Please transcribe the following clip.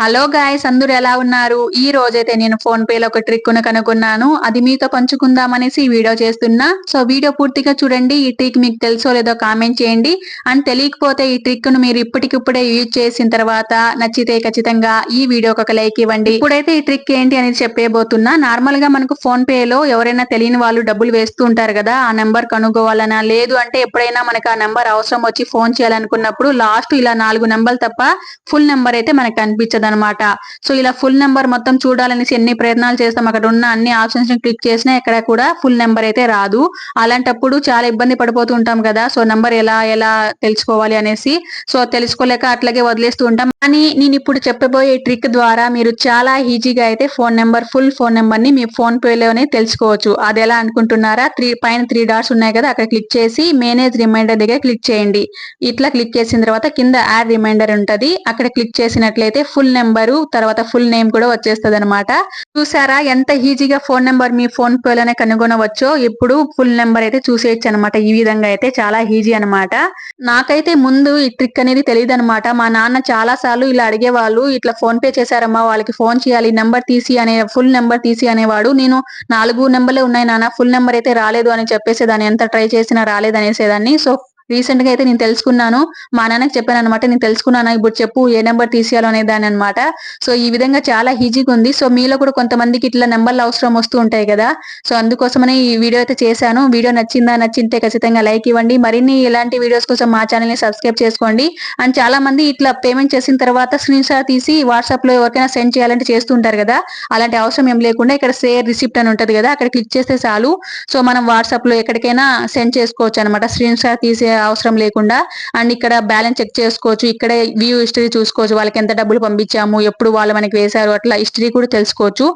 Hello guys, అందరూ ఎలా ఉన్నారు? ఈ రోజైతే నేను ఫోన్ పే లో ఒక ట్రిక్ ను కనుగొన్నాను. అది మీతో పంచుకుందామనేసి ఈ వీడియో చేస్తున్నా. సో వీడియో పూర్తిగా చూడండి. ఈ ట్రిక్ మీకు తెలుసో లేదో కామెంట్ చేయండి. అండ్ తెలియకపోతే ఈ ట్రిక్ ను మీరు ఇప్పటికిప్పుడే యూజ్ చేసిన తర్వాత నచ్చితే ఖచ్చితంగా ఈ వీడియోకి ఒక లైక్ ఇవ్వండి. ఇప్పుడైతే ఈ ట్రిక్ ఏంటి అనేది చెప్పేయబోతున్నా. నార్మల్ గా మనకు ఫోన్ పే లో ఎవరైనా తెలియని వాళ్ళు డబ్బులు వేస్తూ ఉంటారు కదా, ఆ నెంబర్ కనుగోవాలనా లేదు అంటే ఎప్పుడైనా మనకు ఆ నెంబర్ అవసరం వచ్చి ఫోన్ చేయాలనుకున్నప్పుడు లాస్ట్ ఇలా 4 నెంబర్లు తప్ప ఫుల్ నెంబర్ అయితే మనకు కనిపించదు అనమాట. సో ఇలా ఫుల్ నెంబర్ మొత్తం చూడాలనేసి ఎన్ని ప్రయత్నాలు చేస్తాం, అక్కడ ఉన్న అన్ని ఆప్షన్స్ ని క్లిక్ చేసినా ఎక్కడ కూడా ఫుల్ నెంబర్ అయితే రాదు. అలాంటప్పుడు చాలా ఇబ్బంది పడిపోతూ ఉంటాం కదా. సో నెంబర్ ఎలా ఎలా తెలుసుకోవాలి అనేసి సో తెలుసుకోలేక అట్లాగే వదిలేస్తూ ఉంటాం. కానీ నేను ఇప్పుడు చెప్పబోయే ట్రిక్ ద్వారా మీరు చాలా ఈజీగా అయితే ఫుల్ ఫోన్ నెంబర్ ని మీ ఫోన్ పే లోనే తెలుసుకోవచ్చు. అది ఎలా అనుకుంటున్నారా? పైన 3 డాట్స్ ఉన్నాయి కదా, అక్కడ క్లిక్ చేసి మేనేజ్ రిమైండర్ దగ్గర క్లిక్ చేయండి. ఇట్లా క్లిక్ చేసిన తర్వాత కింద యాడ్ రిమైండర్ ఉంటది, అక్కడ క్లిక్ చేసినట్లయితే ఫుల్ నెంబరు తర్వాత ఫుల్ నేమ్ కూడా వచ్చేస్తుంది అనమాట. చూసారా ఎంత ఈజీగా ఫోన్ నెంబర్ మీ ఫోన్ పే లోనే కనుగొనవచ్చో. ఇప్పుడు ఫుల్ నెంబర్ అయితే చూసేయచ్చు అనమాట. ఈ విధంగా అయితే చాలా ఈజీ అనమాట. నాకైతే ముందు ఈ ట్రిక్ అనేది తెలియదు అనమాట. మా నాన్న చాలా సార్లు ఇలా అడిగేవాళ్ళు, ఇట్లా ఫోన్ పే చేశారమ్మా వాళ్ళకి ఫోన్ చేయాలి, నెంబర్ తీసి అనే ఫుల్ నెంబర్ తీసి అనేవాడు. నేను 4 నెంబర్లే ఉన్నాయి నాన్న, ఫుల్ నెంబర్ అయితే రాలేదు అని చెప్పేసేదాన్ని. ఎంత ట్రై చేసినా రాలేదు అనేసేదాన్ని. సో రీసెంట్ గా అయితే నేను తెలుసుకున్నాను. మా నాన్నకి చెప్పాను అనమాట, నేను తెలుసుకున్నాను ఇప్పుడు చెప్పు ఏ నెంబర్ తీసేయాలో అనే దాని అనమాట. సో ఈ విధంగా చాలా ఈజీగా ఉంది. సో మీలో కూడా కొంతమందికి ఇట్లా నెంబర్లు అవసరం వస్తూ ఉంటాయి కదా. సో అందుకోసమనే ఈ వీడియో అయితే చేశాను. వీడియో నచ్చింటే ఖచ్చితంగా లైక్ ఇవ్వండి. మరిన్ని ఇలాంటి వీడియోస్ కోసం మా ఛానల్ ని సబ్స్క్రైబ్ చేసుకోండి. అండ్ చాలా మంది ఇట్లా పేమెంట్ చేసిన తర్వాత స్క్రీన్ షాట్ తీసి వాట్సాప్ లో ఎవరికైనా సెండ్ చేయాలంటే చేస్తుంటారు కదా. అలాంటి అవసరం ఏం లేకుండా ఇక్కడ షేర్ రిసిప్ట్ అని ఉంటది కదా, అక్కడ క్లిక్ చేస్తే చాలు. సో మనం వాట్సాప్ లో ఎక్కడికైనా సెండ్ చేసుకోవచ్చు అనమాట, స్క్రీన్ షాట్ తీసే అవసరం లేకుండా. అండ్ ఇక్కడ బ్యాలెన్స్ చెక్ చేసుకోవచ్చు, ఇక్కడే వ్యూ హిస్టరీ చూసుకోవచ్చు, వాళ్ళకి ఎంత డబ్బులు పంపించాము, ఎప్పుడు వాళ్ళు మనకి వేశారు, అట్లా హిస్టరీ కూడా తెలుసుకోవచ్చు.